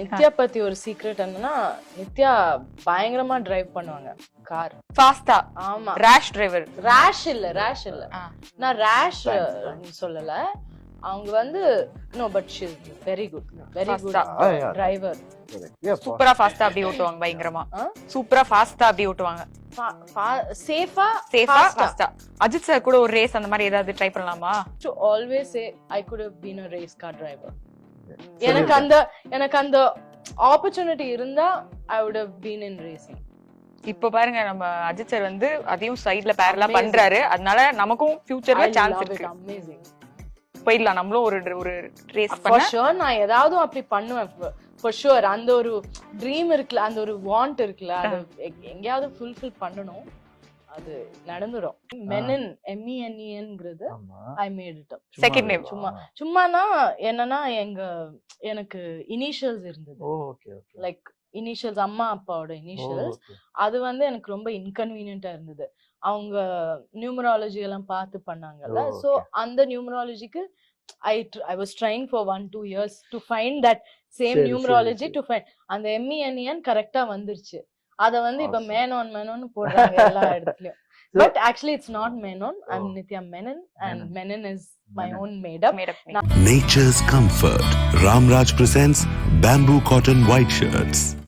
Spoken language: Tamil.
நித்யா பத்தி ஒரு சீக்ரெட் என்னன்னா, நித்யா பயங்கரமா டிரைவ் பண்ணுவாங்க கார். ஃபாஸ்டா. ஆமா. ரேஷ் டிரைவர். ரேஷ் இல்ல. நான் ரேஷ் சொல்லல. அவங்க வந்து no but she is very good driver. சூப்பரா ஃபாஸ்டா அப்படி ஓட்டுவாங்க பயங்கரமா. சூப்பரா ஃபாஸ்டா அப்படி ஓட்டுவாங்க. சேஃபா ஃபாஸ்டா. அஜித் சார் கூட ஒரு ரேஸ் அந்த மாதிரி ஏதாவது ட்ரை பண்ணலாமா? Do always say I could have been a race car driver. எனக்கு அந்த ஆப்பர்ச்சுனிட்டி இருந்தா I would have been in racing. இப்ப பாருங்க நம்ம அஜித் சார் வந்து அதையும் சைடுல பேரலா பண்றாரு. அதனால நமக்கும் ஃபியூச்சர்ல சான்ஸ் இருக்கு. அமேசிங். போயிடலாம் நம்மளும் ஒரு ரேஸ் பண்ண. For sure நான் ஏதாவது அப்படி பண்ணுவேன். For sure அந்த ஒரு ட்ரீம் இருக்குல, அந்த ஒரு வாண்ட் இருக்குல, அது எங்கயாவது ஃபுல்ஃபில் பண்ணனும். அது நடந்துரும். மெனன் MENENங்கிறது I made it up. Second name சும்மானா என்னன்னா எனக்கு இனிஷியல்ஸ் இருந்தது. ஓகே லைக் இனிஷியல்ஸ் அம்மா அப்பாவோட இனிஷியல்ஸ். அது வந்து எனக்கு ரொம்ப இன்கன்வீனியன்ட்டா இருந்தது. அவங்க நியூமராலஜி எல்லாம் பார்த்து பண்ணாங்கல்ல. சோ அந்த நியூமராலஜிக்கு I was trying for 1-2 years to find that same numerology to find அந்த MENEN கரெக்ட்டா வந்துருச்சு. அத வந்து இப்ப மேனோன் போடுறாங்க எல்லா இடத்துலயும். But actually it's not Menon. I'm Nithya Menon and Menon is my own made up. Nature's Comfort. Ramraj presents Bamboo Cotton White Shirts.